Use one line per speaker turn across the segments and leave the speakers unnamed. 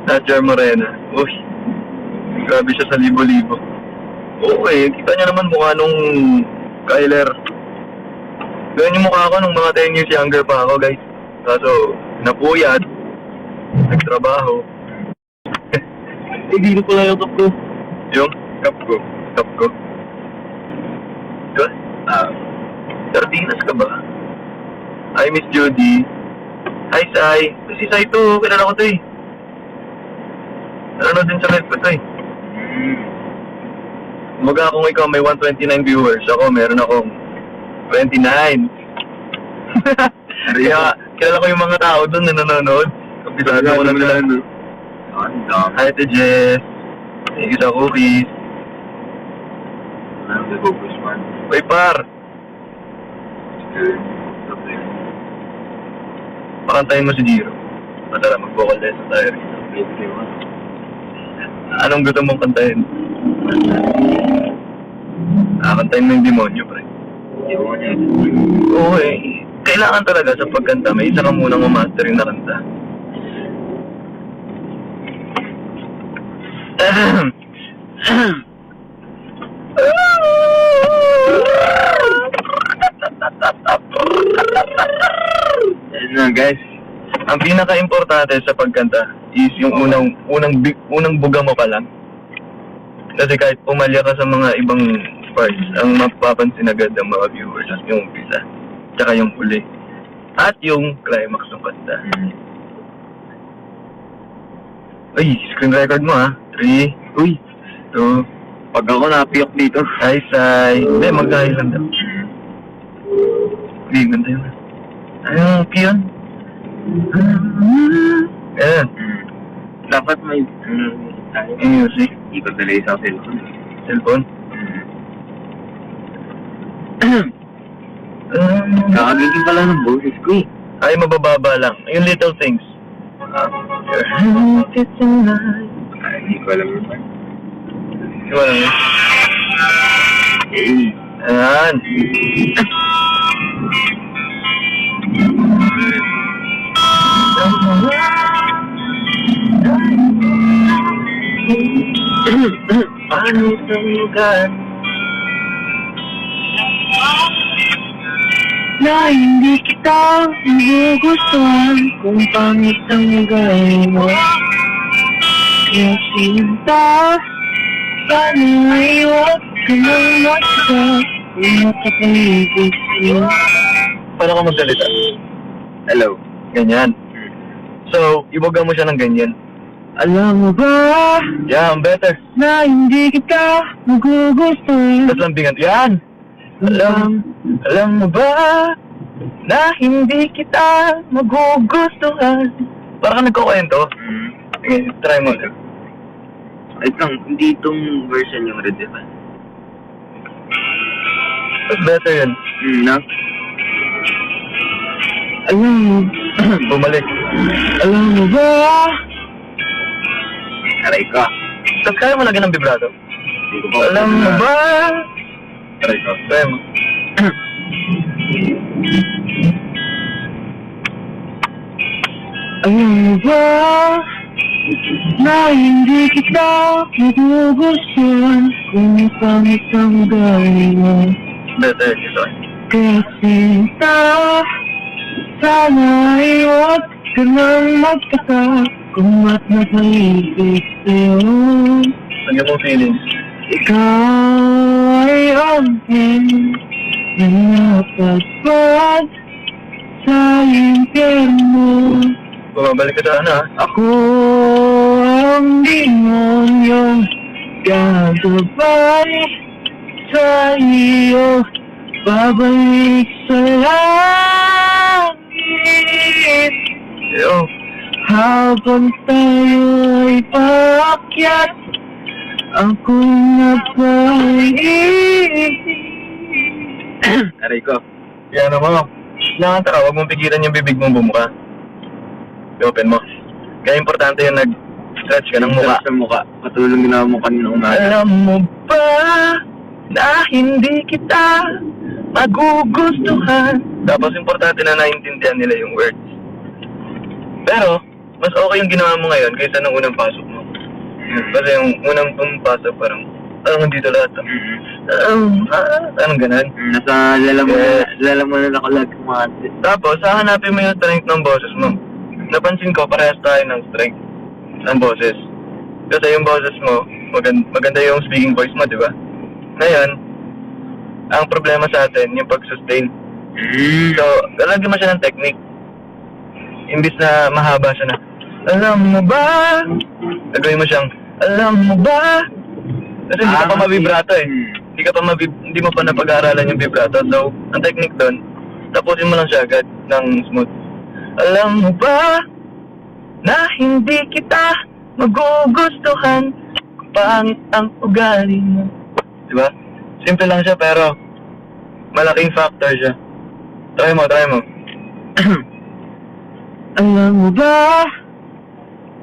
Nadjar Morena. Uy, grabe siya sa libo-libo. Okay, kita niya naman mukha nung Kyler. Ganyan yung mukha ko nung mga 10 years younger pa ako, guys. Kaso, napuyat. Nagtrabaho.
Hindi ko pala yung top ko.
Yung cup ko. Cup ko. Diba? Sardinas ka ba? Hi, Miss Judy. Hi, Sai. Si Sai to. Kilala ko to eh. Ano din sa live ko to eh. Umaga kung ikaw may 129 viewers. Ako meron akong 29. Kaya kilala ko yung mga tao doon na nanonood. Kabisado ko lang nila. Hi to Jess. Thank you sa cookies. Uy, par. Pakantayin mo si Jiro. Masarap mag-vocal lesson tayo rito. Anong gusto mong kantahin? Kantahin mo yung demonyo, pre. Oo eh. Kailangan talaga sa pagkanta. May isa ka munang ma-mastering na kanta. Ayun na guys. Ang pinaka-importante sa pagkanta is yung unang buga mo pa lang. Kasi kahit pumalya ka sa mga ibang parts, ang mapapansin agad ng mga viewers yung umpisa, tsaka yung huli, at yung climax ng kanta. Uy, screen record mo ha. 3, uy, 2, pag ako napiyok dito. Hi, Sai. Hindi, mag-hi lang daw. Uy, ganda yun. Anong piyon? Ayan.
Dapat may
Music.
ikot na sa cellphone.
Cellphone?
Kakagiging pala ng boses ko eh.
Ay, mabababa lang. Yung little things. Your hand is tonight.
Ay, hindi ko alam yun.
Wala yun. Ayan. Paano sa lugar na hindi kita magugustuhan kung pangit ang gawin mo? Kaya sinta, sana ay huwag ka nang magsa kung makapaligid sa'yo. Paano ka magsalita?
Hello.
Ganyan. So, ibuga mo siya ng ganyan.
Alam mo ba
Yeah, better.
na hindi kita magugustuhan?
Tapos lambingan. Yan! Alam mo ba na hindi kita magugustuhan? Para ka nagkukwento. Sige, try mo ulit.
Wait lang, hindi itong version yung red, diba?
Mas better yun.
No? Alam mo,
Bumalik.
alam mo ba? Aray ko.
Tapos kaya mo lagyan ng vibrato.
Hindi ko pa
Alam mo ba?
Aray ko.
Try mo.
Alam mo ba na hindi kita magugustuhan kung pangit ang gawin mo?
Better ito.
Kaya sinta, sana ay huwag ka nang magtaka kung ba't napaligid sa'yo.
Lagyan mo feelings.
Ikaw ay akin na napagpag sa impyerno.
Bumabalik ka sa ano ha?
Ako ang demonyong gagabay sa iyo, babalik sa langit.
Yo.
Habang tayo'y paakyat, ako'y napahilig. Aray ko.
Yan mo. Nakanta ka, huwag mong pigilan yung bibig mong bumuka. I-open mo. Kaya importante yung nag-stretch ka ng mukha.
Sa mukha. Patulong ginawa mo kanina umaga.
Alam mo ba na hindi kita magugustuhan? Tapos importante na naiintindihan nila yung words. Pero, mas okay yung ginawa mo ngayon kaysa nung unang pasok mo. Kasi yung unang pasok parang, nandito lahat. Anong ganun?
Nasa lalamunan ako lahat kumati.
Tapos, hahanapin mo yung strength ng boses mo. Napansin ko, parehas tayo ng strength ng boses. Kasi yung boses mo, maganda yung speaking voice mo, di ba? Ngayon, ang problema sa atin, yung pag-sustain. So, lalagyan mo siya ng technique. Imbis na mahaba siya na, alam mo ba? Gagawin mo siyang, alam mo ba? Kasi hindi ka pa mabibrato eh. Hindi mo pa napag-aaralan yung vibrato. So, ang technique doon, tapusin mo lang siya agad ng smooth. Alam mo ba na hindi kita magugustuhan kung pangit ang ugali mo. Diba? Simple lang siya pero malaking factor siya. Try mo. Alam mo ba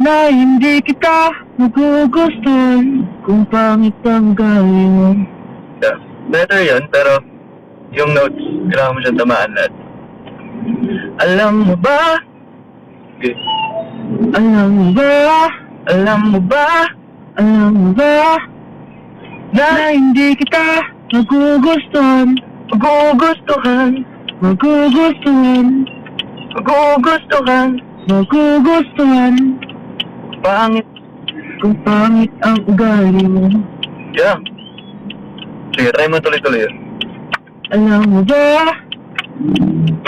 na hindi kita magugustuhan kung pangit ang ugali mo. Yeah. Better yun, pero yung notes, kailangan mo siyang tamaan lahat. Alam mo ba? Okay. Alam mo ba? Na hindi kita magugustuhan kung pangit ang ugali mo. Yeah. Sige, try mo tuloy-tuloy yun. Alam mo ba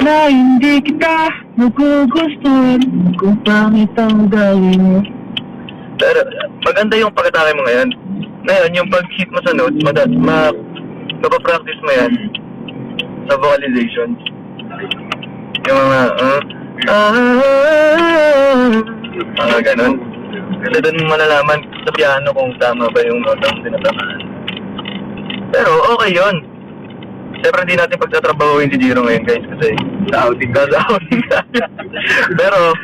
na hindi kita magugustuhan kung pangit ang ugali mo. Pero maganda yung pagkatake mo ngayon. Ngayon, yung pag-hit mo sa notes, mapapractice mo yan sa vocalization. Yung mga ganun. Kasi doon mo malalaman sa piano kung tama ba yung notang tinatamaan. Pero okay yun. Siyempre hindi natin pagtatrabahuin si Jiro ngayon guys kasi sa-outing ka. Pero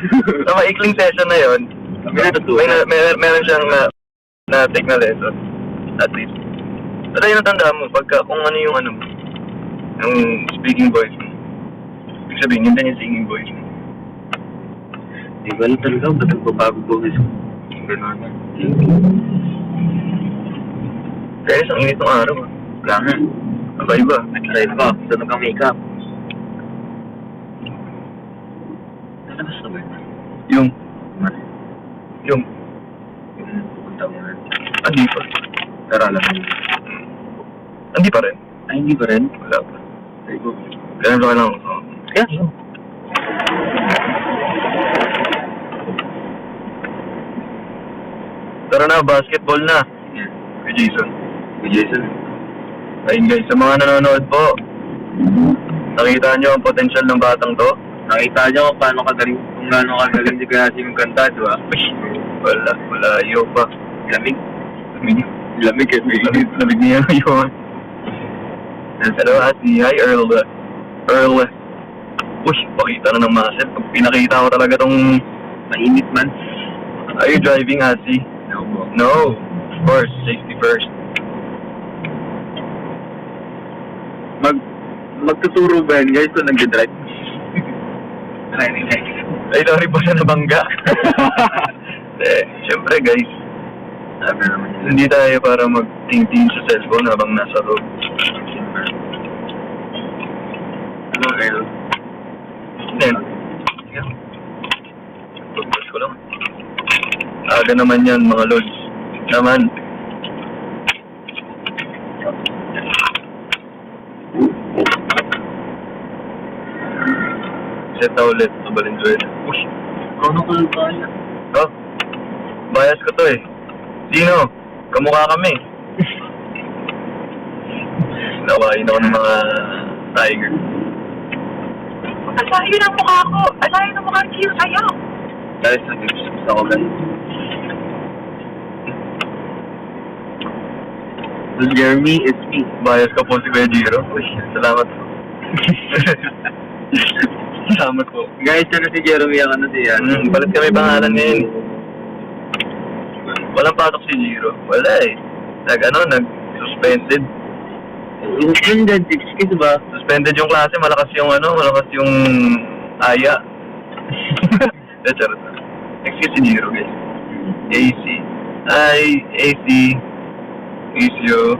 sa maikling session na yun, meron siyang na-take na lesson. At least. Pero yun natandaan mo, pagka kung ano yung yung speaking voice mo. Ibig sabihin, yun din yung singing voice mo.
Di ba lang talaga, ba't nagbabago boses ko? Ganun.
Kaya isang init ng araw ah.
Wala nga.
Iba.
Nag-live ka, sunod kang makeup. Nalabas na ba yun?
Yung
Yung pupunta mo na.
Hindi pa.
Naralan mo.
Hindi pa rin.
Ay, hindi ba rin?
Wala pa.
Ay, ko.
Ganun pa lang.
Kaya yun.
Tara na, basketball na.
Yan.
Kay Jason.
Kay Jason.
Ayun guys, sa mga nanonood po, nakita nyo ang potensyal ng batang to?
Nakita niyo kung paano kagaling, kung gaano kagaling si Kayasi yung kanta, di ba?
Wala, ayaw pa.
Lamig.
Lamig niya ngayon. Hello, Ate. Hi, Earl. Uy, pakita na ng muscle. Pag pinakita ko talaga tong
Mainit man.
Are you driving, Ate?
No po.
No. Of course, safety first.
Magtuturo ba yan guys kung nag-drive?
Ay, sorry po sa nabangga. Siyempre guys,
Sabi naman yun.
hindi tayo para mag-ting-ting sa cellphone habang nasa road.
Ano, Earl?
Then, pagpas ko lang. Aga naman yan, mga lods. Naman. Set na ulit sa Valenzuela. Uy,
Ano ko lang kaya?
oh, bias ko to eh. Sino? Kamukha kami. Nawain ako ng mga tiger.
Asahin ang mukha ko. Asahin ang mukha ko sa'yo.
Guys, nag-gusto ko guys. Jeremy, it's me.
Bias ka po si Kuya Jiro. Uy, salamat po. Salamat po.
Guys, ano si Jeremy? Ako na siya.
Balit kami pangalan ngayon. Walang patok si Jiro. Wala eh. Nag-suspended.
Suspended, excuse ba?
Suspended yung klase, malakas yung aya. Charot. Excuse si Jiro, guys. AC. Ay, AC. Isyo.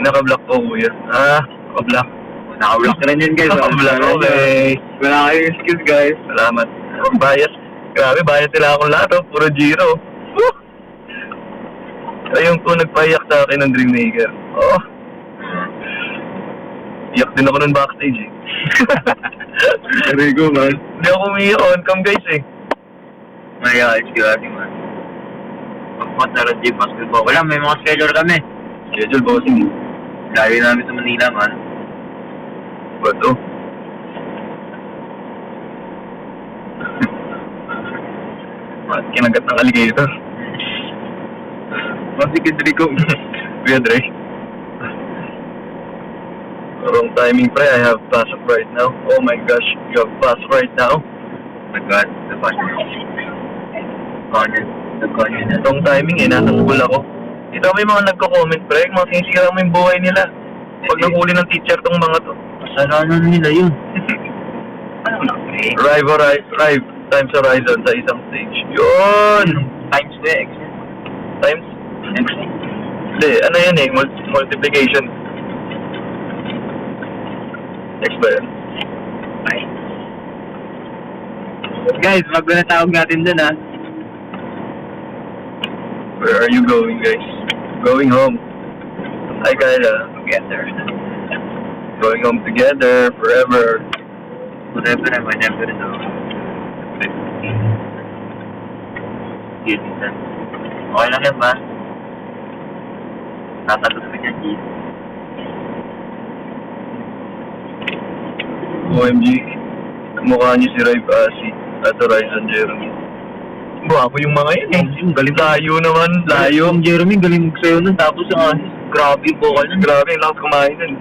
Naka-block po, kuya. Naka-block.
Naka-block na rin yun, guys.
Naka-block, okay.
Wala kayong excuse, guys.
Salamat. Bias. Grabe, bias sila akong lahat, oh. Puro Jiro. Woo! Ayun po nagpayak sa akin ng Dreammaker. Oh. Iyak din ako nun backstage, eh.
Rigo, man.
Hindi ako umiyak on cam, guys, eh.
Maya, excuse me, man. Pagpunta na rin di basketball. Wala, may mga schedule kami.
Schedule bossing.
Layo namin sa Manila, man.
Bato. Kinagat ng alligator.
Sige, Rico.
Weird, right? Wrong timing, pre. I have pass up right now. Oh my gosh, you have pass right now.
Oh my God, the button. The
Wrong timing, eh. Nasa school ako. Ito may mga nagko-comment, pre. Mga sinisira mo yung buhay nila. Pag nahuli ng teacher tong mga to.
Kasalanan nila yun. Ano na, pre?
Rive times horizon sa isang stage. Yun!
Times ba, X?
Times?
X?
Hindi, ano yan eh, multiplication. Next ba yan?
Ay. Guys, wag na tawag natin dun, ha?
Where are you going, guys? Going home. Hi, Kyla.
Together.
Going home together, forever.
Whatever naman, never know. Yun, okay lang yan ba? Tatalog ka niya, G.
OMG. Kamukha niyo si Rive Asi at Horizon Jeremy. Bago yung mga yun eh.
Yung galing.
Layo naman, layo.
Yung Jeremy, galing sa'yo nun. Tapos yung Asis, grabe yung vocal nun.
Grabe, yung lakas kumain nun.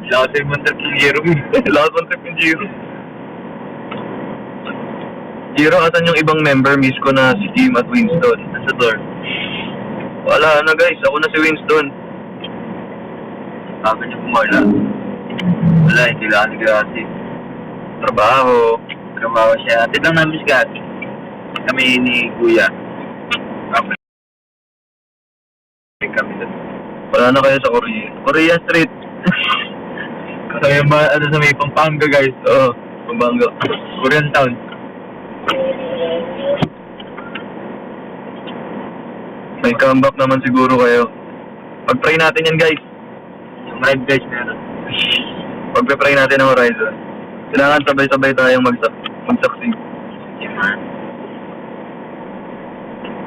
Lakas yung mantrap ng Jeremy.
Lakas ng trip yung Jiro. Jiro, atan yung ibang member? Miss ko na si Kim at Winston.
Nasa door.
Wala na guys, ako na si Winston.
Sabi niya pumala. Wala, hindi lang gratis.
Trabaho.
Trabaho siya. Atid lang namin si Gati. Kami ni Kuya. Kami doon.
Wala na kayo sa Korea. Korea Street.
Sabi ba, ano sa may Pampanga, guys?
Oo, Pampanga.
Korean Town.
May comeback naman siguro kayo. Pag-try natin yan guys.
Yung red guys meron.
Pag-try natin ang Horizon. Kailangan sabay-sabay tayong mag-succeed.
Yung man.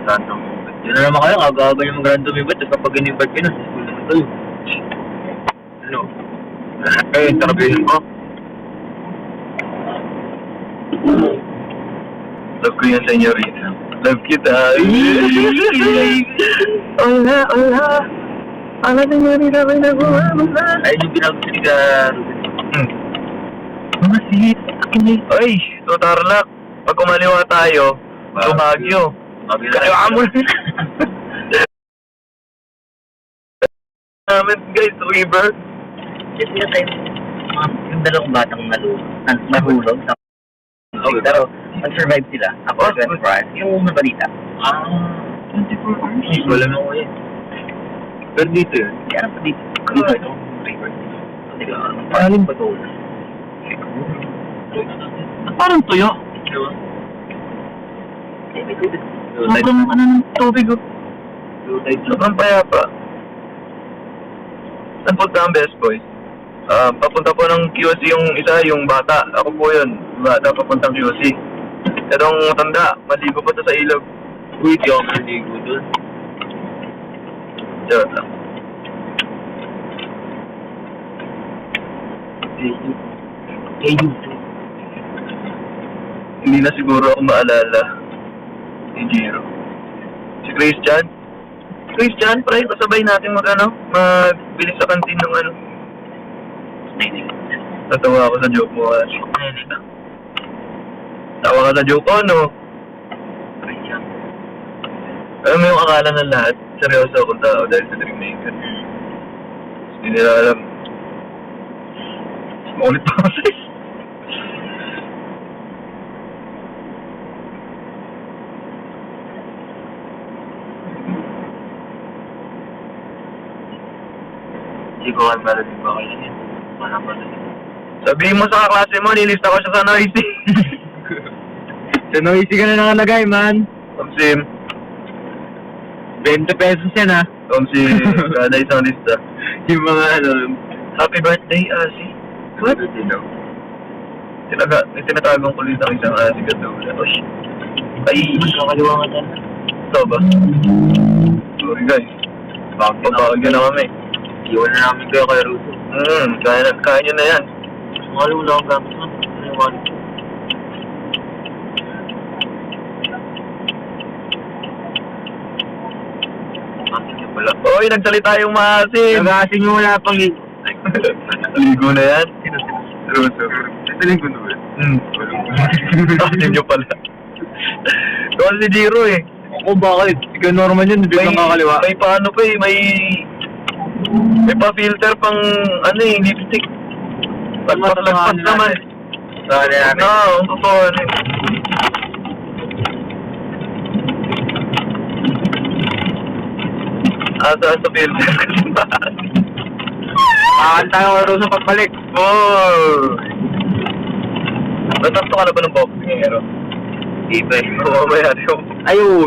Random. Yun na naman kayo, aga-aga yung mag-random yung tapos kapag in-invite kayo na, sa school naman kayo. Ano? Kayo, interviewin ko.
Love ko yan, senyorita. Love kita. Hola, hola. Hola, senyorita. May nakuha mo na.
Ayun yung binago ni Ruben.
Mga sihit. Ay, so Tarlac. Pag kumaliwa tayo, so Baguio. Kaliwa mo na. Namin guys, river.
Kasi na tayo, yung dalawang batang nahulog sa pero nag-survive sila after 24 hours. Yung nabalita. 24 hours? Wala na ko yun. Pero dito yun. Hindi alam pa dito. Dito ito. River. Hindi ka alam. Paraling ba ito?
Parang tuyo.
Diba? May tubig.
Sobrang ano ng tubig oh. Sobrang payapa. Saan punta ang best boys? Papunta po ng QC yung isa, yung bata. Ako po yun. Bata papuntang QC. Itong matanda, maligo pa to sa ilog.
Uy, di ako maligo dun.
Charot lang. Hindi na siguro ako maalala ni Jiro. Si Christian? Christian, pre, pasabay natin magbili sa kantin ng ano. Natawa ako sa joke mo. Tawa ka sa joke ko, no? Alam mo yung akala ng lahat, seryoso akong tao dahil sa Dreammaker. Hindi nila alam. Ulit pa kasi.
Hindi ko kan malalim ba kayo yan? Wala malalim.
Sabihin mo sa kaklase mo, nilista ko siya sa noisy.
Sa noisy ka na nakalagay, man.
Tomsim.
20 pesos yan, ha?
Tomsim. Kada isang lista.
Yung mga ano.
Happy birthday, Asi.
What?
May tinatagong kulit ang isang Asi Gadula. Oy. Ay.
Kakaliwa ka dyan.
Ito ba? Sorry guys. Pagpapagod na kami.
Iwan na namin kayo kay Ruto.
Kaya nyo na yan.
Makaliw lang ang gamit mo. Iwan. Asin niyo pala.
Oy, nagsalita yung maasim.
Nag-aasin nyo wala pang ligo.
Ligo na yan.
Ruto. Ito ligo na ba?
Asim nyo pala. Doon si Jiro eh.
Ako bakit? Ikaw Norman yun, hindi kang kakaliwa.
May paano pa eh, may pa-filter pang ano eh, lipstick. Lagpas naman.
Sorry namin.
Oo, totoo eh. Asa sa filter.
Kakanta ko rin sa pagbalik.
Oh! Natanto ka na ba ng boxing eh, Hero?
Iba eh.
Oo, mayari yung...
Ayo,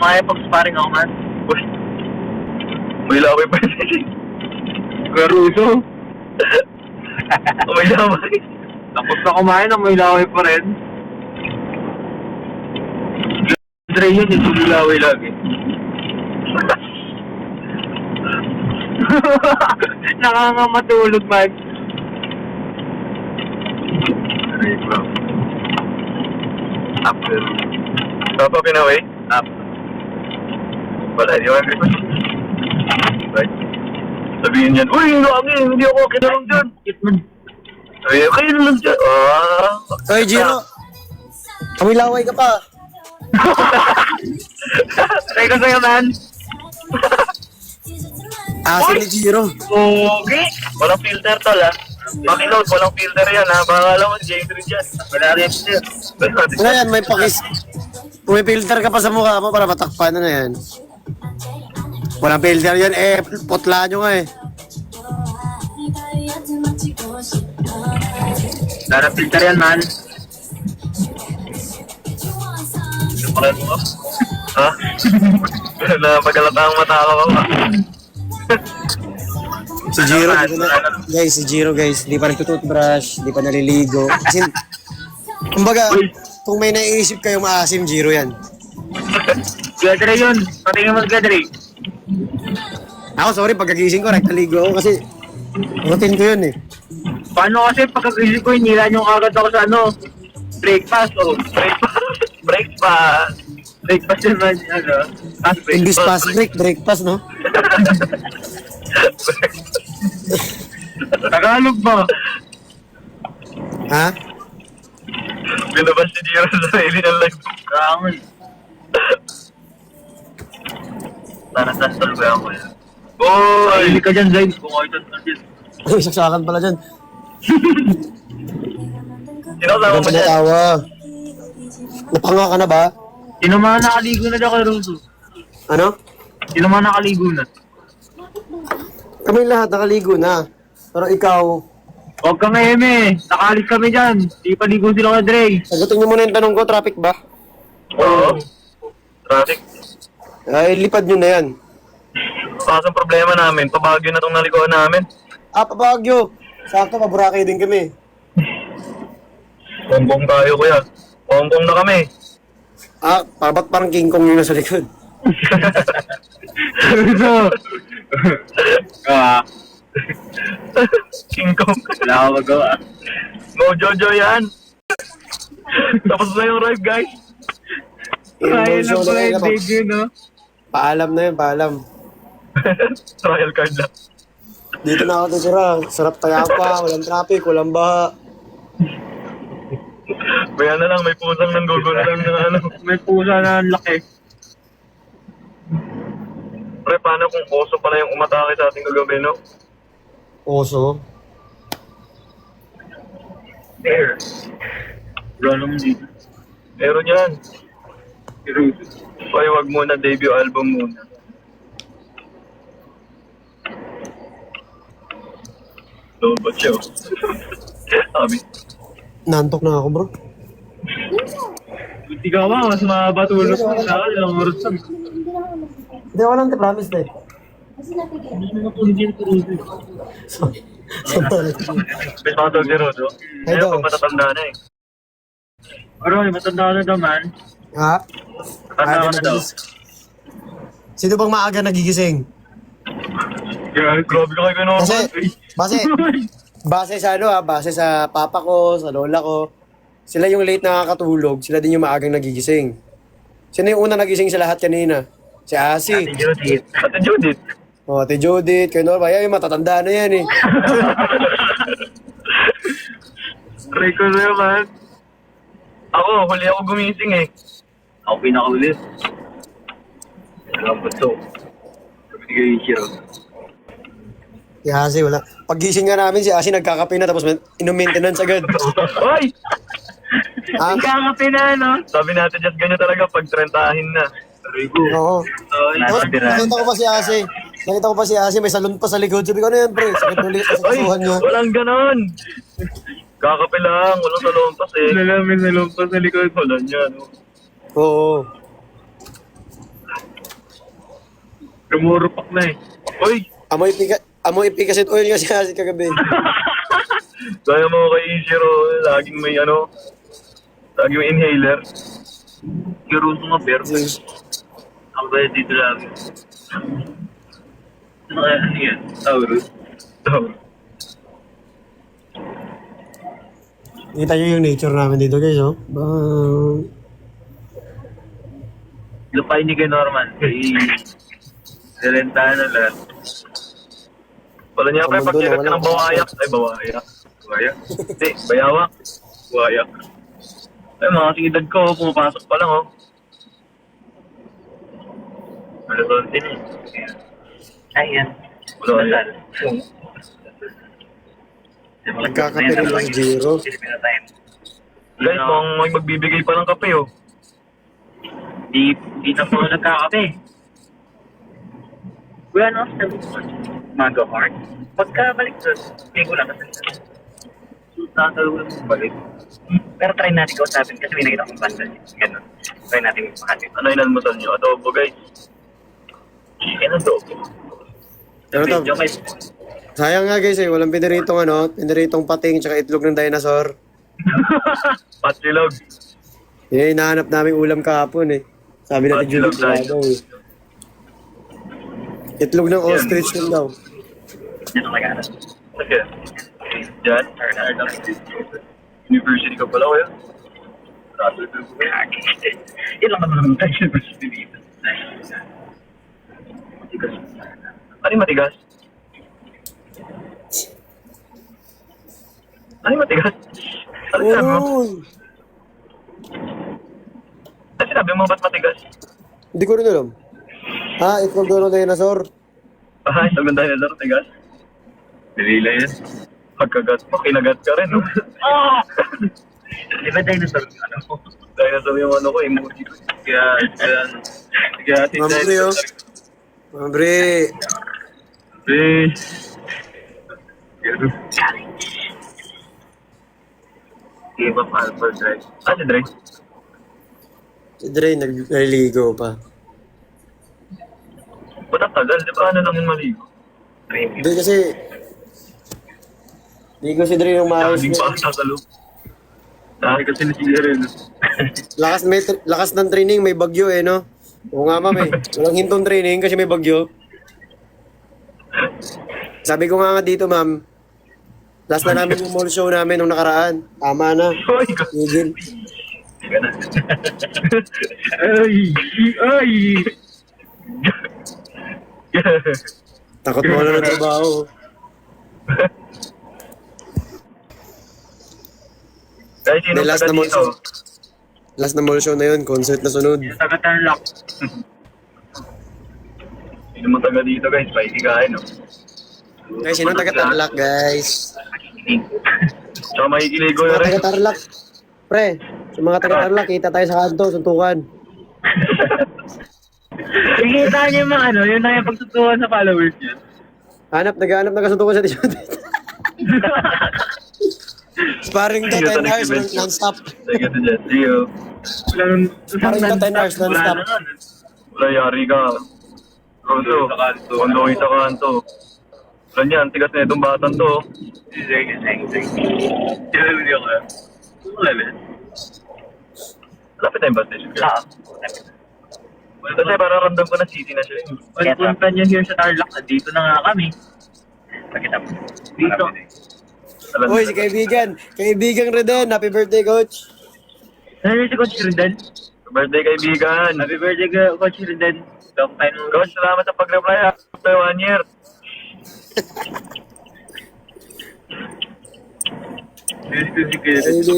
maya pag-sparring ako man.
Uy! May laway pa rin.
Caruso.
May laway.
Tapos na kumain, may laway pa rin.
Dre yun, yung laway lagi.
Nakangamatulog man.
After. Papa Pinaway? Up. Wala, di ba? Right. Sabihin niyan, uy, hindi ako kinulong dyan. Sabi, kayo na lang dyan.
Oy, Giro. Kami laway ka pa.
Try ko sa'yo, man.
Asin ni Giro.
Okay. Walang filter tol ha. Pakinood, walang filter yan ha. Baka alam mo, J3 dyan. Wala rin filter.
Ngayon, may pakis. Kung may filter ka pa sa mukha mo para matakpan na yan. Walang filter yan, putla nyo nga eh.
Darang filter yan, man.
Pakinood mo ka? Ha? Napagkalata ang mata ka ba?
Si Giro, si Giro guys, di pa nagtututbrush, di pa naliligo. Kasi, kumbaga, kung may naiisip kayong maasim, Giro yan.
Gadre yun. Patingin mo sa Gadre.
Ako, sorry, pagkagising ko, naligo ako kasi routine ko yun eh.
Paano kasi pagkagising ko, hinila nyo agad ako sa ano? Breakfast, oh.
Breakfast.
Breakfast yun man, ano?
Imbis fast break, breakfast, no?
Tagalog ba?
Ha?
Binabas si Jiro sa sarili ng live.
Rangon.
Para sa solve ako yan.
Pahili ka dyan, Zayn. Kung ako dyan.
Uy, saksakan pala dyan.
Sino kasama
Huwag
mo
ka
dyan?
natawa. Napanga ka na ba?
Sino mga nakaligo na dyan kay Russo?
Ano?
Sino mga nakaligo na?
Kami lahat nakaligo na. Pero ikaw,
Huwag kang eme. Nakalis kami dyan. Di pa ligo sila kay Dre.
sagutin niyo muna yung tanong ko, traffic ba?
Oo. Traffic.
Ay, lipad nyo na yan.
Kaso ang problema namin, pabagyo na itong nalikuan namin.
Pabagyo. Sakto, paboracay din kami.
Hongkong tayo kuya. Hongkong na kami.
Ba't parang King Kong yung nasa likod?
Russo.
King Kong.
Wala ako magawa.
No Jojo yan. Tapos na yung ride guys.
Kaya lang pala yung
Ano?
debut, no?
Paalam na yun, paalam.
Trial card lang.
Dito na ako titira. Sarap tayo pa, walang traffic, walang baha.
May ano lang, may pusang nang gugulo lang na ano.
May pusa na ang laki.
Pre, paano kung oso pala yung umatake sa ating kagabi, no?
Oso.
There.
Wala naman dito.
Meron yan.
Si Russo.
Hoy, wag muna, debut album muna. Lobot siya. Sabi.
Nantok na ako, bro.
Hindi ka ba, mas mahaba tulog mo sa akin. Ilang oras lang.
Hindi, walang promise na eh.
May mga tawag si Rodo.
Hey,
Ngayon,
Dog.
pag matatanda na eh. Aroy, matanda na naman.
Ha?
Matanda na daw.
Sino bang maaga nagigising?
Grabe ka kayo naman.
Base sa ano base sa papa ko, sa lola ko. Sila yung late nakakatulog, sila din yung maagang nagigising. Sino yung una nagising sa lahat kanina? Si Asi.
Ate Judith. Ate Judith.
O, Ate Judith, kayo naman. Ay, matatanda na yan eh.
Try ko na naman. Ako, huli ako gumising eh. Ako pinakahuli. Alam ko to. Sabi ni kayo siya.
Si Asi, wala. Paggising nga namin, si Asi nagkakape na tapos ino-maintenance agad.
Hoy!
Ah?
Kakape na, no? Sabi natin, just ganyan talaga pag 30-ahin na. Sabi ko.
Oo. Tapos,
Natira.
nakita ko pa si Asi. Nakita ko pa si Asi, may salon pa sa likod. Sabi ko, ano yan, pre? Sakit ulit sa
Ay,
kasuhan niya.
walang ganon. Kakape lang, walang salompas eh. Nalamin salompas sa likod. Wala niya, no?
Oo.
Rumurupak na eh. Uy!
Amoy picaset oil nga si Asi kagabi.
Kaya mo kay Ishiro, laging may ano, laging may inhaler. Garuso nga pero. Ako ba dito lang? Ano kaya ano yan? Taurus? Taurus.
Kita nyo yung nature namin dito, guys, oh.
Lupay ni kay Norman. Kay Relentano lahat. Wala niya kayo pagkirat ka ng bawayak. Ay, bawayak. Bawayak? Hindi, bayawak. Bawayak. Ay, mga singidad ko, pumapasok pa lang, oh. Malasal din eh.
Ayan.
Wala.
Nagkakape rin lang si Jiro.
Filipino time.
Guys, mukhang may magbibigay pa ng kape, oh.
Di na po nagkakape. Kuya, ano? Mango heart. Pagkabalik doon, hindi ko lang kasi.
Tatalawin mo balik.
Pero try natin kausapin kasi may nakita kong banda. Ganun. Try natin makatid.
Ano yung almusal nyo? Adobo, guys. Chicken adobo.
Ano to?
Medyo may...
Sayang nga, guys, eh. Walang piniritong pating tsaka itlog ng dinosaur.
Patilog.
Yun yung hinahanap namin ulam kahapon, eh. Sabi natin,
Itlog
Julie, wala daw, eh. Itlog ng ostrich yun daw.
Yan ang mag-aaral.
Okay. Diyan. University ka pala, kuya?
Yun lang naman ang university dito.
Matigas. Ano yung matigas? Ano yung matigas? Ano sinabi mo?
Uy!
Ano sinabi mo ba't matigas?
Hindi ko rin alam. Ha, itlog daw ng dinosaur.
Ay, sabi ng dinosaur, matigas. Nilila yan. Pagkagat mo, kinagat ka rin, no?
Ah! Di ba dinosaur yung ano?
Dinosaur yung ano ko, emoji ko. Kaya, si
Mambre, oh. Mambre.
Eh. Give up Alpha Drive. Ah, si Drake.
Si Dre, naliligo pa.
Ba't ang tagal? Di ba ano lang yung maligo?
Hindi kasi... Ligo si Dre yung maayos
Hindi pa
niya.
ang tatalo. Dahil kasi na siya rin.
Lakas ng training, may bagyo eh, no? Oo nga, ma'am, eh. Walang hintong training kasi may bagyo. Sabi ko nga dito, ma'am, last na namin yung mall show namin nung nakaraan. Tama na.
Hoy!
Tigil.
Teka na. Ay! Ay!
Takot mo na ng trabaho.
Dahil sino
May last
taga
na mall
dito?
show. Last na mall show na yun, concert na sunod.
Taga-turlock.
Sino mo taga dito, guys? Paikikain, no?
Guys, sino taga-Tarlac, guys?
Tsaka makikiligo na
Mga
rin.
taga-Tarlac. Pre, sa mga taga-Tarlac, kita tayo sa kanto, suntukan.
Nakikita niyo yung mga ano, yun na yung pagtutuan sa followers niya.
Naghahanap na kasuntukan sa t-shirt. Sparring ka 10 hours non-stop.
Thank you, Jet. See you.
Sparring ka 10 hours non-stop.
Wala, yari ka. Roso, kondo kita ka kanto. Wala niyan, tigas na itong batang to.
Sige. Hindi ako. Wala.
Lapit tayong bus station.
Ah.
Kasi parang ramdam ko na city na siya.
Punta niyo here sa Tarlac. Dito na nga kami. Pakita mo. Dito.
Uy, si kaibigan. Kaibigang Reden. Happy birthday, coach.
Ano si Coach Riden?
Birthday kaibigan.
Happy birthday, Coach Riden. Long time no.
Coach, salamat sa pag-reply after 1 year.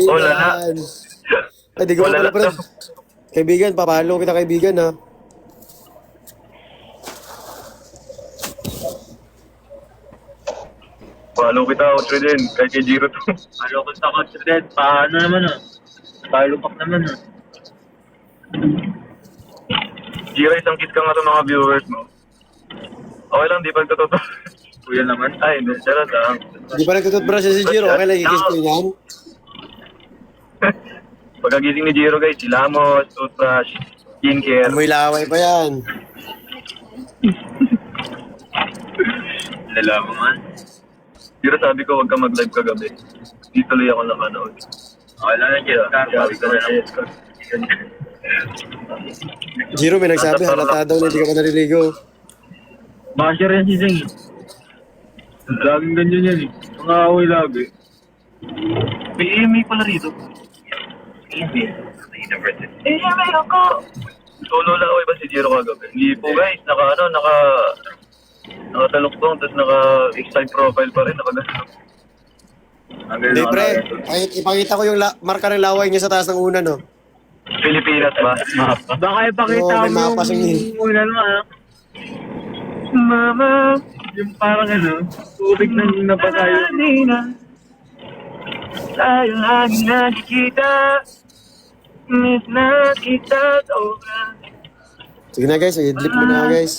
Wala na.
Kaibigan. Ay, di ko
Wala
pala,
na.
Fred. Kaibigan, papalo kita kaibigan, ha.
Follow kita, Coach din. Kahit kay Jiro to.
Ano ko sa Coach Riden? Paano naman Palupak naman
Jiro, isang kiss ka nga sa mga viewers mo. Okay lang, di pagtotoo.
Kuya naman.
Ay, hindi. Charot lang.
Di pa nagtututbrush si Jiro. Okay lang, ikikis ko yan.
Pagkagising ni Jiro, guys, silamos, toothbrush, skincare.
Amoy laway pa yan.
Lalaman man.
Jiro, sabi ko, huwag ka mag-live kagabi. Di tuloy ako nakanood.
Okay lang na Jiro.
Sabi ko na lang.
Jiro, may nagsabi, halata daw na hindi ka pa naliligo.
Basher yan si Zeng eh. Laging ganyan yan eh. Mga away lagi.
May EMA pala rito.
Easy. University.
meron ko.
Solo lang ako ba si Jiro kagabi? Hindi po guys, nakatalokbong, tapos naka-side profile pa rin, nakagano.
Hindi, pre. Ipakita ko yung marka ng laway niya sa taas ng una, no?
Pilipinas ba?
Baka ipakita
Oo, may
mo
mapa siya
yung unan mo ah. Mama. Yung parang tubig na napatayo.
Tayo laging nakikita, miss na kita sobra.
Sige na, guys. I-dlip mo na, guys.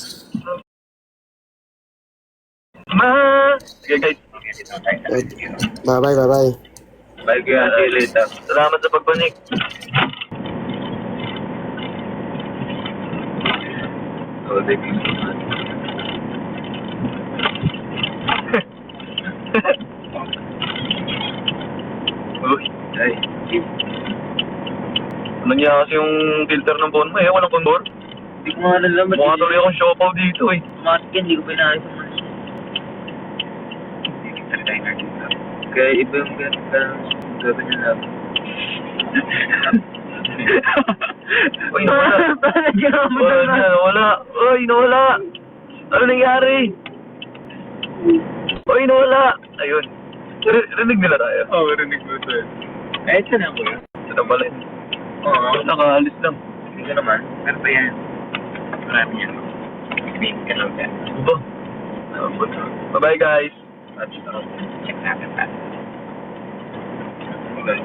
Sige guys,
Bye-bye, bye-bye.
Bye kaya see you later.
salamat sa pagpanik.
So, thank you.
Uy,
Ay,
ano niya kasi yung filter ng phone mo eh, walang kondor.
hindi ko nga nalaman.
Mukha tuloy akong siopaw dito eh.
Automatic yan, hindi ko pinaayos ang mga kaya iba yung gawin niya lang.
Uy, nawala. Nawala. Uy, nawala. Ano nangyari? Uy, nawala. Ayun. Rinig nila tayo.
Oo, rinig mo ito eh. Kahit saan ako yun?
Ito pala yun.
Oo,
Nakaalis lang.
hindi ko naman. Pero pa yan. Marami yan. Ibig ka lang yan.
Ba? Bye-bye guys.
Check natin pa. Okay.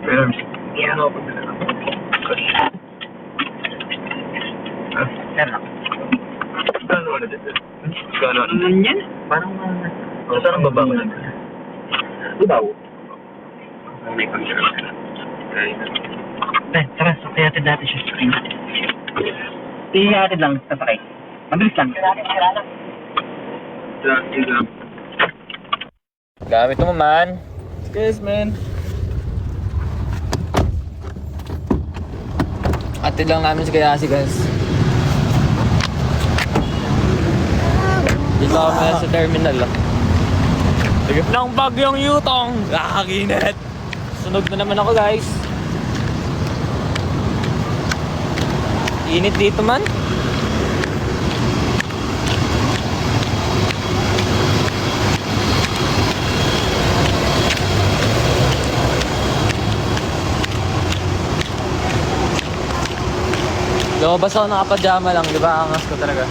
Pero,
Yeah.
ano ako nila?
Saan ako?
Ano na dito? Ano?
Ano yan? Parang
Saan ang baba ko na?
Ubaw. May control ka na. Okay. Tara, sakyatin natin siya sa screen. Ihatid lang, sasakay. Mabilis lang.
Gamit mo man.
Yes, man.
Atid lang namin si Kayasi, guys. Dito kami sa terminal. Tigip ng bagyong Yutong. Kakakinit. Sunog na naman ako, guys. Init dito man. Lumabas ako nakapajama lang, di ba? Angas ko talaga.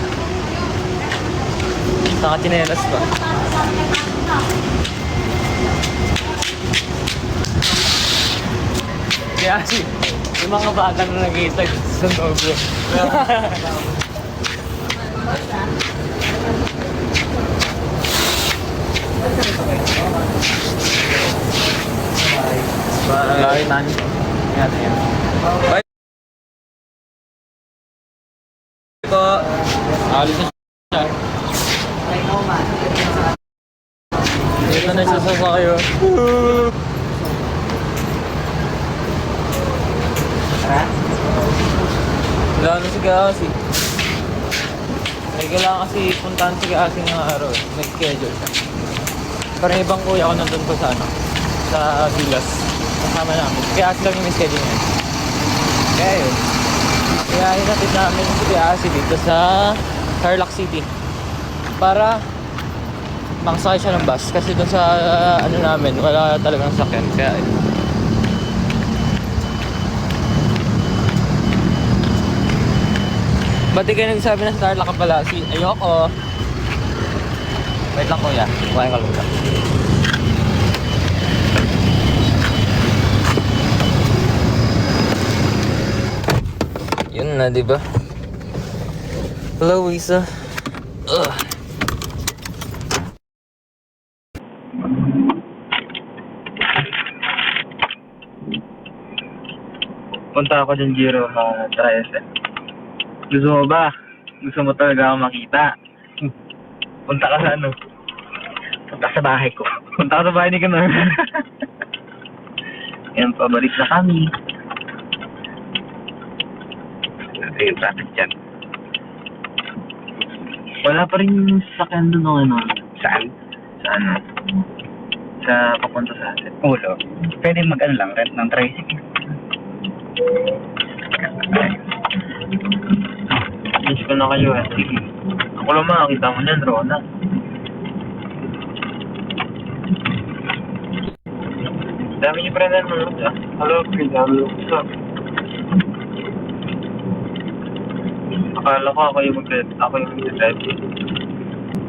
Nakachinelas pa. Kaya yung mga batang na nag-iisag sa Noble. Bye, man. Ingat, ingat. Bye po. Alis na siya. Dito na siya sa sayo. Wala na si Kasi. May kailangan kasi puntahan si Kasi ng araw. May schedule siya. Pero yung ibang kuya ko nandun pa sa ano, sa Vilas. Kasama namin. Kaya Kasi lang yung may schedule niya. Kaya yun. Kaya hinatid namin si Kasi dito sa Tarlac City. Para makasakay siya ng bus. Kasi doon sa ano namin, wala talagang sakyan. Kaya yun. Ba't di kayo nagsabi na sa Tarlac ka pala? Ayoko. Wait lang kuya. Kumain ka lang ka. Yun na, diba? Hello, Lisa. Ugh.
Punta ako dyan, Jiro, tricycle. Gusto mo ba? Gusto mo talaga ako makita? Punta ka sa ano?
Punta sa bahay ko.
Punta ka sa bahay ni Kanor. Yan, pabalik na kami.
Ito yung traffic dyan.
Wala pa rin yung sasakyan doon ng ano.
Saan?
Sa ano? Sa papunta sa atin.
Ulo. Pwede mag-ano lang, rent ng tricycle.
Miss ko na kayo, sige. Ako lang makakita mo niyan, Rona. Dami niyo pa rin nanonood, ah. Hello, Phil. Hello. What's up? Akala ko ako yung mag-drive.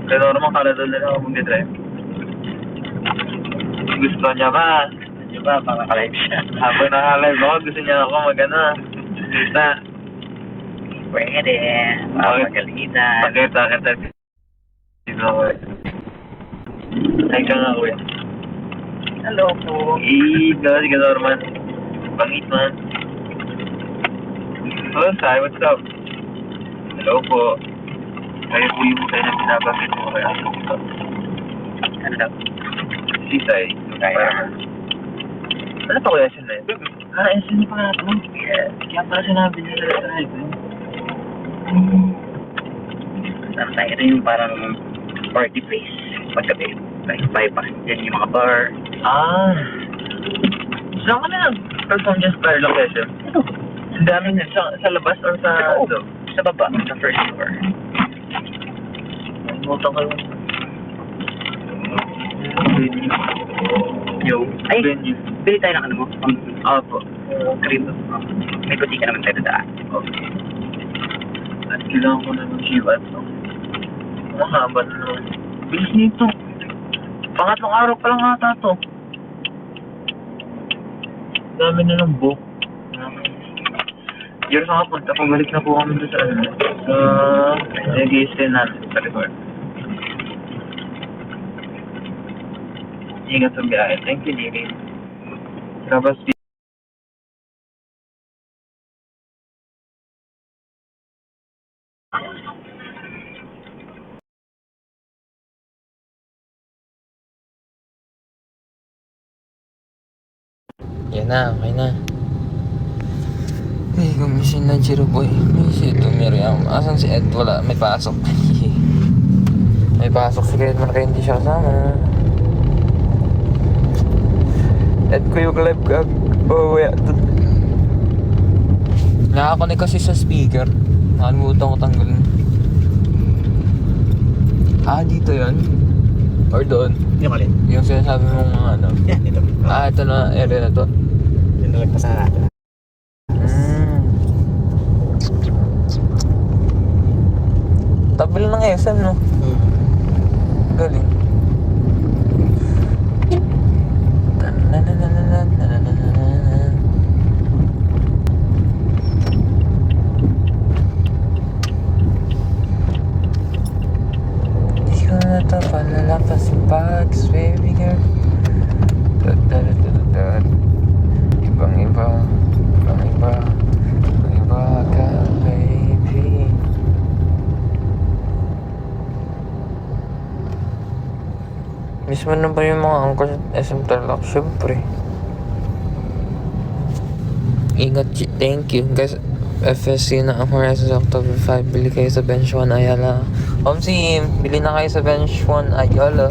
Pero naman kala doon na ako mag-drive. Gusto niya ba?
Di ba, parang ka-live siya.
Habang naka-live ako, gusto niya ako mag-ano. Kita.
Pwede. Parang magalitan.
Pakita kita. Dito ako eh. Ay ka nga kuya.
Hello po.
Daw, sige Norman. Pangit man. Hello, Sai. What's up? Hello po. Kayo po yung tayo na binabanggit mo kaya.
Ano daw?
Si Sai.
Kaya.
Ano pa kuya siya na yun? SN pa nga ito.
Yes.
Kaya pala sinabi niya sa drive.
Saan tayo? Ito yung parang party place. Paggabi. Like, bypass dyan yung mga bar.
Saan ka na nag-perform dyan sa Tarlac SM?
Ito.
Ang daming sa labas or sa
Oo. Sa baba. Sa first floor.
Moto kayo. Yo,
Ay,
venue.
bili tayo ng ano mo?
Apo.
Cream. May butika naman tayo daan.
Okay. At kailangan ko na ng shivat. Mahaba na naman. Bilis nito. Pangatlong araw pa lang ata to. Dami na ng book. Years na kapunta, pabalik na po kami doon sa ano. Sa nag-i-stay namin sa resort. Ingat sa biyahe. Thank you, Niri. Tapos,
Yan na, okay na. Ay, gumising na Jiro boy. Ay, si ito Miriam. Asan si Ed? Wala, may pasok. May pasok si Edmar kaya hindi siya kasama. Ed ko yung live gag. Oh, wait. Nakakonek kasi sa speaker. Nakalimutan ko tanggalin. Dito yun? Or doon?
Yung alin?
Yung sinasabi mong mga ano.
Yan, ito.
Ito na area na to.
Yung nalagpasan natin.
Tabi lang ng SM, no? Galing. Di ko na ito palalampas yung bags. Miss mo na ba yung mga angkor sa SM Tarlac? Siyempre. Ingat, thank you. Guys, FSC na ang Horizons October 5. Bili kayo sa Bench 1 Ayala. Sim, bili na kayo sa Bench 1 Ayala.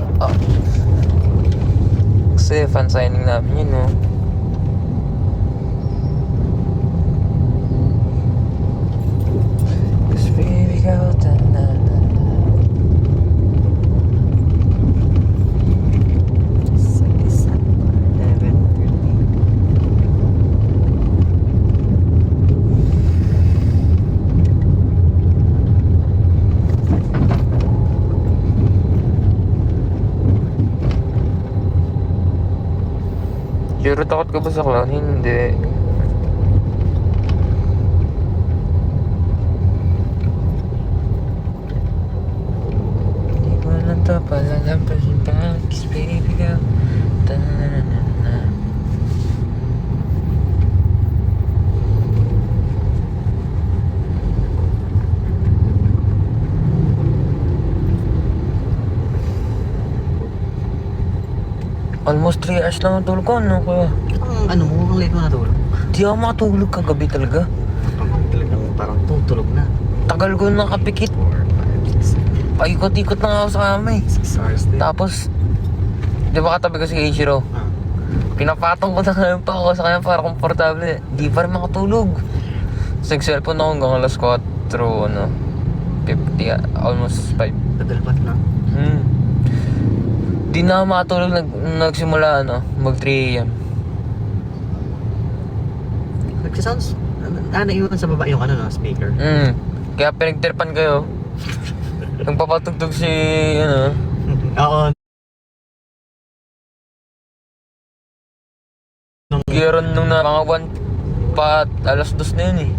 Kasi fan signing namin yun, no? Cause baby girl, na. Pero takot ka ba sa clown? Hindi. Hindi ko na ito palalampasin pa. Kiss baby girl. Ta-na-na-na-na. Almost 3 hours lang ang tulog ko, ano kuya?
Ano mo, ang late mo natulog?
Di ako makatulog kagabi talaga.
Talagang parang tutulog na.
Tagal ko nakapikit.
4, 5, 6,
Paikot-ikot na ako sa kamay.
6 hours din.
Tapos, di ba katabi ko si Eiichiro? Pinapatong ko na ngayon pa ako sa kanya para komportable. Di pa rin makatulog. Sa cellphone ako hanggang alas 4, 50, almost 5.
Dadalbat na.
Di na ako makatulog, nagsimula mag 3 AM.
Nagsisounds, naiwan sa baba yung speaker.
Kaya pinagtirpan kayo. Nagpapatugtog si,
Oo.
Giron nung na mga 1 pa alas 2 na yun eh.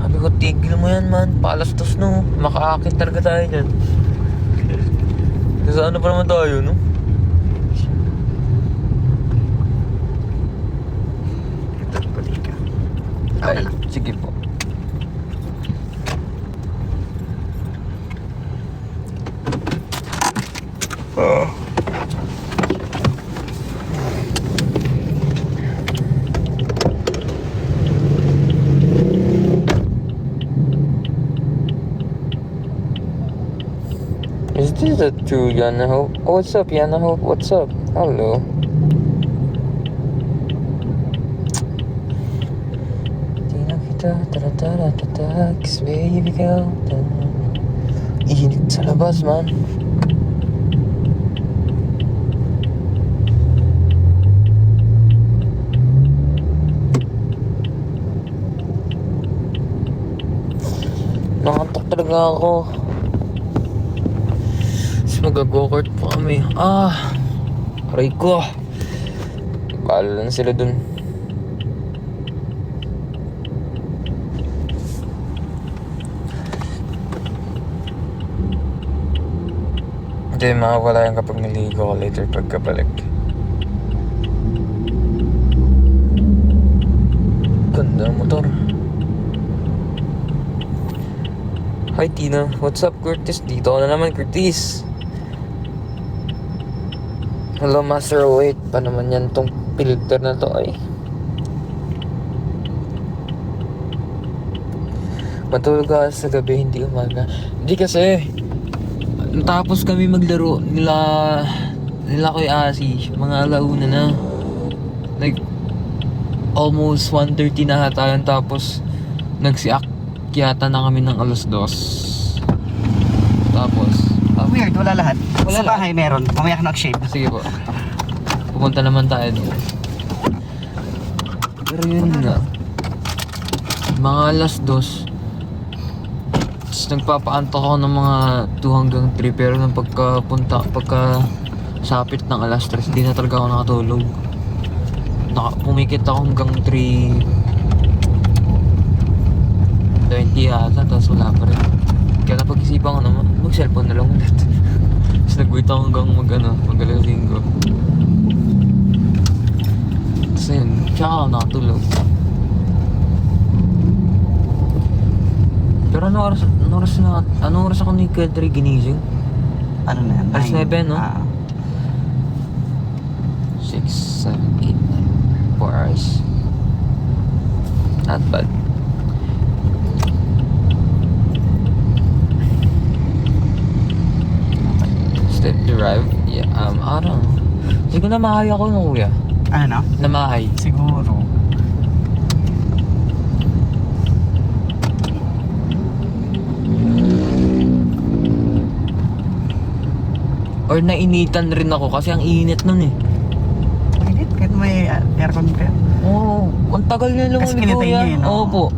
Sabi ko, tigil mo yan man, pa alas 2 no. Makaakit talaga tayo dyan. Kasi ano pa naman tayo, no?
Ito, pati ka. Ako na lang.
Sige po. Is this a true Yana Hope? Oh, what's up, Yana Hope? What's up? Hello. Di na kita tara-tara-tata, kiss baby girl. Init sa labas, man. Nakatok talaga ako. Mag-go-kart pa kami. Aray ko. Bahala na sila dun. Hindi, makawala yan kapag naligo ko later pagkabalik. Ganda ng motor. Hi Tina, what's up Curtis? Dito ka na naman Curtis. Hello Master 08, pa naman yan tong filter na to ay. Matulog ka sa gabi, hindi umaga. Hindi kasi, tapos kami maglaro nila Kuya Asi, mga alauna na. Like, almost 1:30 na ata yun, tapos nagsiakyata na kami ng alas 2. Tapos,
Weird, wala lahat.
Wala
sa bahay meron. Mamaya ka nag-shave.
sige po. Pupunta naman tayo doon. Pero yun nga. Mga alas 2. Tapos nagpapaantok ako ng mga 2 hanggang 3. Pero nung pagka sapit ng alas 3, hindi na talaga ako nakatulog. Pumikit ako hanggang 3:20 yata. Tapos wala pa rin. Kaya napag-isipan ko naman, mag-cellphone na lang ulit. Tapos nag-wait ako hanggang mag-alas 5. Tapos yun, tsaka ako nakatulog. Pero anong oras ako ni Kadri ginising?
Ano na yan?
Alas 9, no? 6, 7, 8, 9, 4 hours. Not bad. Step drive? Yeah, I don't know. Siguro namahay ako no, kuya.
Ano?
Namahay.
Siguro.
Or nainitan rin ako kasi ang init nun eh.
Init, kahit may aircon ka.
Oo, ang tagal nila
Kasi
lumamig,
kinitay
kuya.
niya eh, no?
Opo.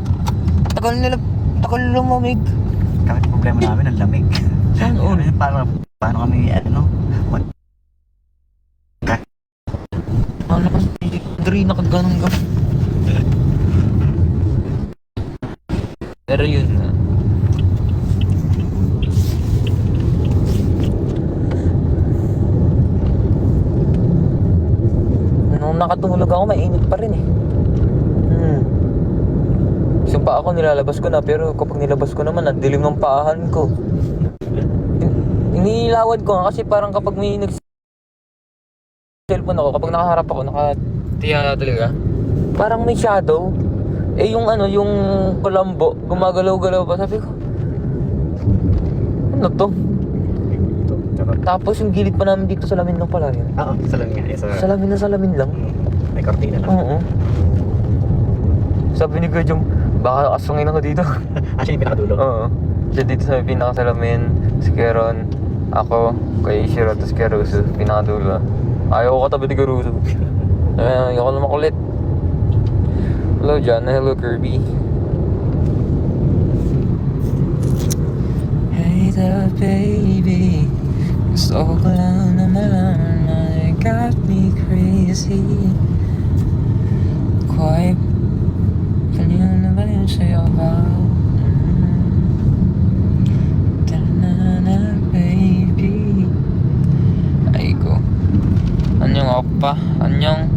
Tagal lumamig.
Kahit problema namin ang lamig.
Saan all?
Paano kami,
Ano kasi, Dre, nakaganong ka. Pero yun na. Nung nakatulog ako, mainit pa rin eh. Yung paa ko nilalabas ko na, pero kapag nilabas ko naman, ang dilim ng paahan ko. Iniilawad ko nga kasi parang kapag may cellphone ako, kapag nakaharap ako, nakatiya talaga, parang may shadow. Eh yung yung kulambo, gumagalaw-galaw pa. Sabi ko, ano to? Tapos yung gilid pa namin dito, salamin lang pala yun.
Oo, salamin nga.
Salamin lang.
May kortina lang.
Oo. Sabi ni Kuya Jong, baka asungin ako dito.
Actually, pinakadulo.
Oo. Siya dito sa pinakasalamin, si Keron, ako, kay Ishiro, tapos kay Russo, pinakadulo. Ayaw ko katabi ni Russo. Ayaw ko na makulit. Hello, John. Hello, Kirby. Hey there, baby. Gusto ko lang na malaman na you got me crazy. Quite kanina na ba yun sa'yo ba? Ta-na-na, baby. Ay ko. Anyong oppa? Anyong?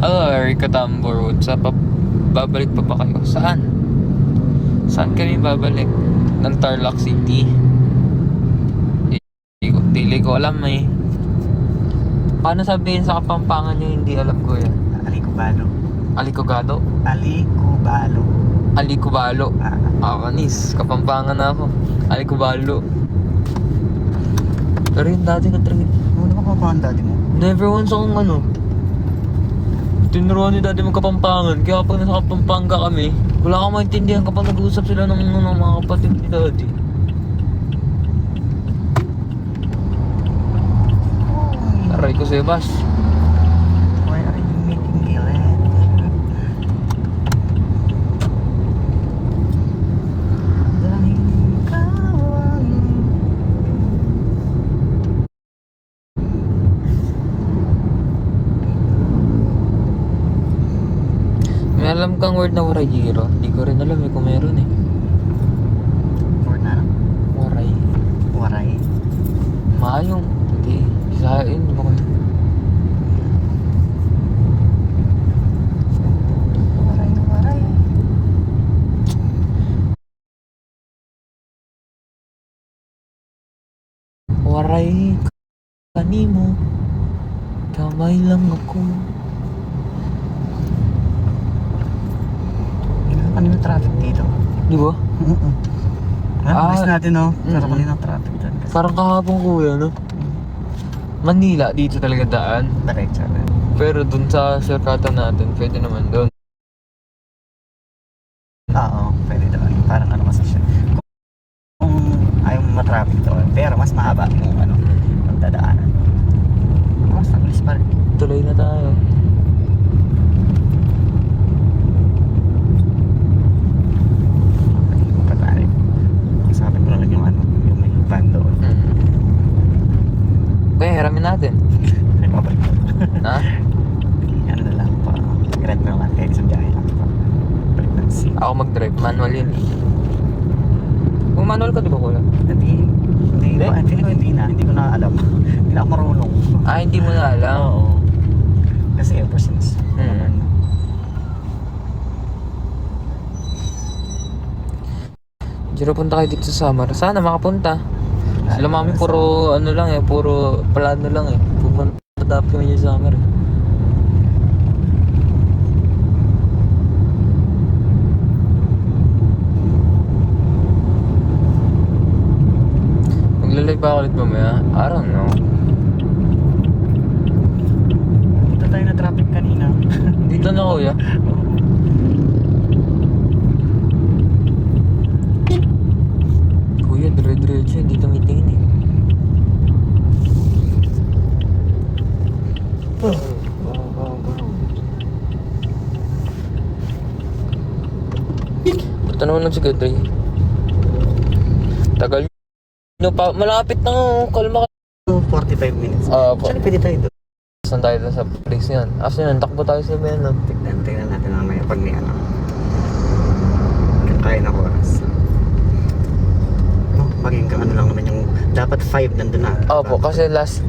Hello, Erica Tambor. What's up? Babalik pa ba kayo? Saan? Saan kami babalik? Ng Tarlac City. Dili ko alam eh. Paano sabihin sa Kapampangan yung hindi alam ko yan?
Alikubalo.
Alikogado?
Alikubalo.
Alikubalo. Kanis, Kapampangan na ako. Alikubalo. Pero yung dati ka talaga.
Ano ka pa ang daddy mo?
Never once akong tinuruan ni daddy magkapampangan. Kaya kapag nasa Kapampanga kami, wala kang maintindihan kapag nag-uusap sila ng mga kapatid ni daddy. Aray ko sa'yo, Bas.
Why are you making Ellen? Daming kawan.
May alam kang word na warayiro? Hindi ko rin alam kung meron eh.
Word na lang.
Waray.
Waray.
Mayong. Hindi. Isain. Di ba kayo?
Waray, waray.
Waray. Kanimo. Kamay lang ako.
Ano yung traffic dito?
Di ba?
Alis natin, no? Pero
Mm-mm.
kanina traffic dyan.
Parang kahapon kuya, no? Manila, dito talaga daan.
Diretso na.
Pero dun sa shortcutan natin, pwede naman dun.
Oo, pwede doon. Parang mas siya. Kung ayaw mo matraffic doon, pero mas mahaba yung ang dadaanan. Mas mabilis pa rin.
Tuloy na tayo.
Patalik. Sabi ko lang yung yung may van doon.
Kaya hiramin natin.
Ay, mabalik doon.
Ha?
Ano na lang pa. Grab na lang. Kaya isang biyahe lang pa. Balik ng scene.
Ako mag-drive. Manual yun eh. Kung manual ka, di ba kuya?
Hindi
Hindi?
ba? Feeling ko hindi na. Hindi ko na alam. Hindi na ako marunong.
Ah, hindi mo na alam.
Oo. Kasi ever since.
Jiro, punta kayo dito sa Samar. Sana makapunta. Sila mami puro ano lang eh, puro plano lang eh. Pupunta dapat kami dito sa Samar eh. Maglalay pa ako ulit mamaya? I don't know.
Dito tayo na traffic kanina.
Dito na kuya. Kuya, dire-diretso hindi tumitingin eh. Ba't naman lang si Kadri? Tagal nyo pa, malapit na nga, kalma ka.
45 minutes.
Po.
Actually, pwede tayo doon.
Saan tayo doon sa place yan? After nun, takbo tayo sa Venom.
Tignan natin mamaya pag may ano. Kaya na oras. No, maging ano lang naman yung dapat 5 nandun na.
Opo, kasi last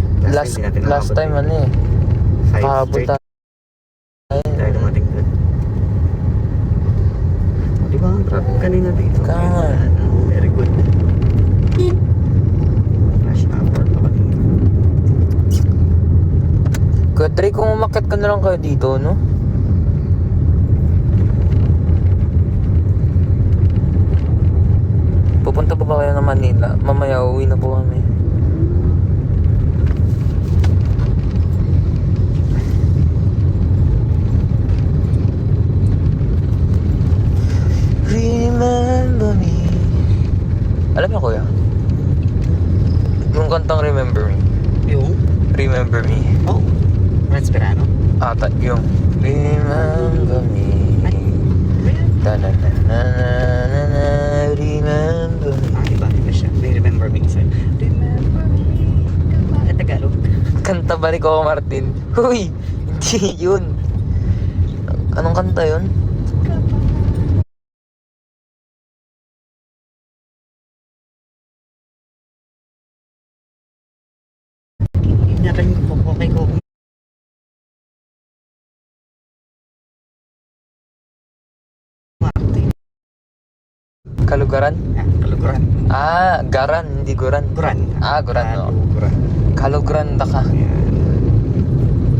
time ano eh.
5
Kahabol
straight
tayo.
tayo dumating doon. O, diba? Ang traffic kanina dito.
Kaya.
Very good. Rush hour pa kanina.
Kuya Trey, kung umakit ka na lang kayo dito, no? Pupunta pa ba kayo ng Manila? Mamaya uwi na po kami. Remember me. Alam niyo kuya? Yung kantang Remember Me.
Yung?
Remember Me.
Oh, Red Sperano.
Ata yung Remember Me. Ta-na-na-na-na-na, remember me.
Iba siya. May remember me isa. Remember me. Tagalog.
Kanta ba ni Coco Martin? Huy! Hindi yun. Anong kanta yun?
Natin ko kay ko.
Kalugaran?
Kaluguran.
Ah, Garan, hindi Guran.
Guran.
Ah, Guran, no.
Kaluguran.
Kaluguranda ka.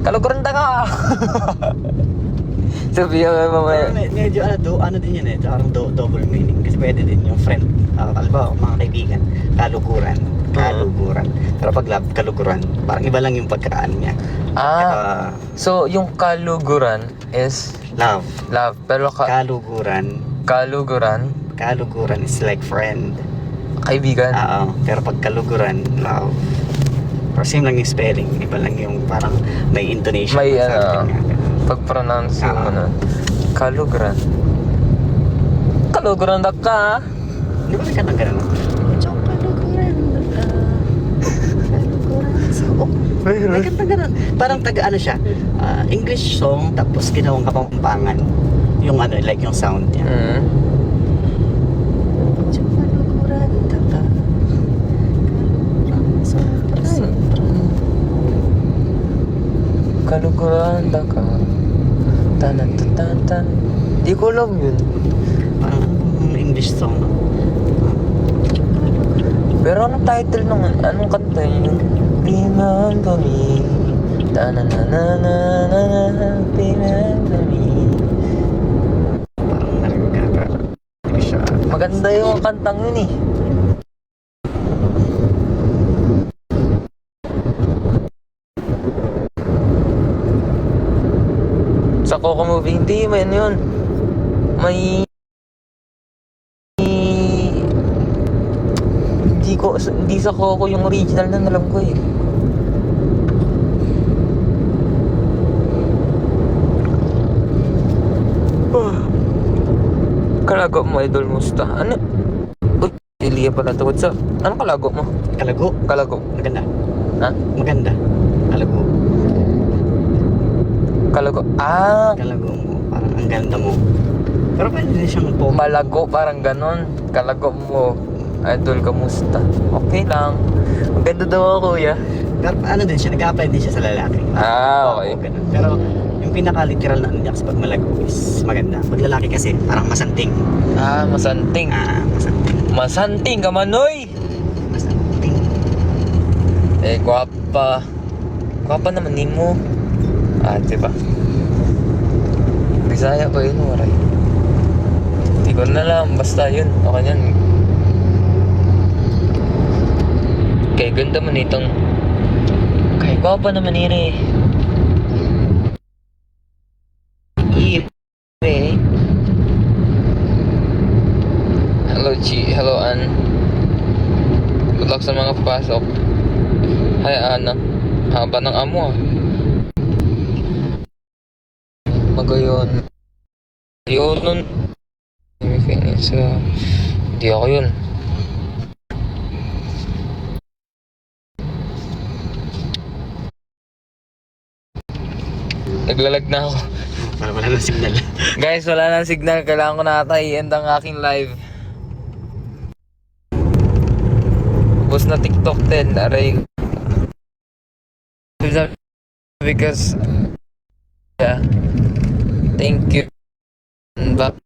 Kaluguranda ka! Sabi yung mamaya.
Medyo ano din yun eh. Parang double meaning. Kasi pwede din yung friend. Alba, mga kaibigan. Kaluguran. Kaluguran. Pero pag love, kaluguran. Parang iba lang yung pagkaan niya.
Ah, so yung kaluguran is
Love.
love. Pero
Kaluguran.
kaluguran,
Kaluguran is like friend.
kaibigan.
Oo. Pero pag kaluguran, love. Pero same lang yung spelling. Iba lang yung parang may intonation.
May
or something
ano,
nga.
pag-pronounce yung
Ah.
ano. Kaluguran. Kaluguranda ka.
Di ba may kanang ganun? Kaluguran. Oh, may kanta ganun. Parang taga ano siya, English song tapos ginawang kapampangan. Yung ano, like yung sound niya.
Kaluguranda ka. Tan-tan-tan-tan. Di ko alam yun.
Parang English song.
Pero anong title nung anong kanta yun? Remember me. Ta-na-na-na-na-na-na. Remember me.
Parang narinig ka. Hindi siya.
Maganda yung kantang yun eh. Sa Coco Movie, hindi man yun. May... Hindi sa Coco yung original na alam ko eh. Kalago mo, idol, musta? Ano? Uy, Elia pala to. What's up? Anong kalago mo?
Kalago.
Kalago.
Maganda.
Ha?
Maganda. Kalago.
Kalago. Ah!
Kalago mo. Parang ang ganda mo. Pero pwede din siyang pop.
Malago, parang ganon. Kalago mo. Idol, kamusta? Okay lang. Ang ganda daw ako, kuya.
Pero ano din siya, nag-apply din siya sa lalaki.
Ah,
Oo,
okay.
ganun. Pero yung pinaka-literal na ano niya kapag malago is maganda. Pag lalaki kasi, parang masanting.
Ah, masanting.
Masanting.
Masanting ka manoy! Eh, gwapa. Gwapa naman ni mo. Ah, diba? Bisaya ko yun, waray. Di ko na lang, basta yun. Okay yan. Kaya ganda man itong... Kaya gwapa naman ire. Eh. Hello, Chi. Hello, Ann. Good luck sa mga papasok. Hi, Anna. Haba ng amo, ah. Magayon. Yun nun. Hindi ako yun. Naglalag na ako.
Para wala ng signal.
Guys, wala nang signal. Kailangan ko na ata i-end ang aking live. Tapos na TikTok din. Aray. Because yeah. Thank you. Bye.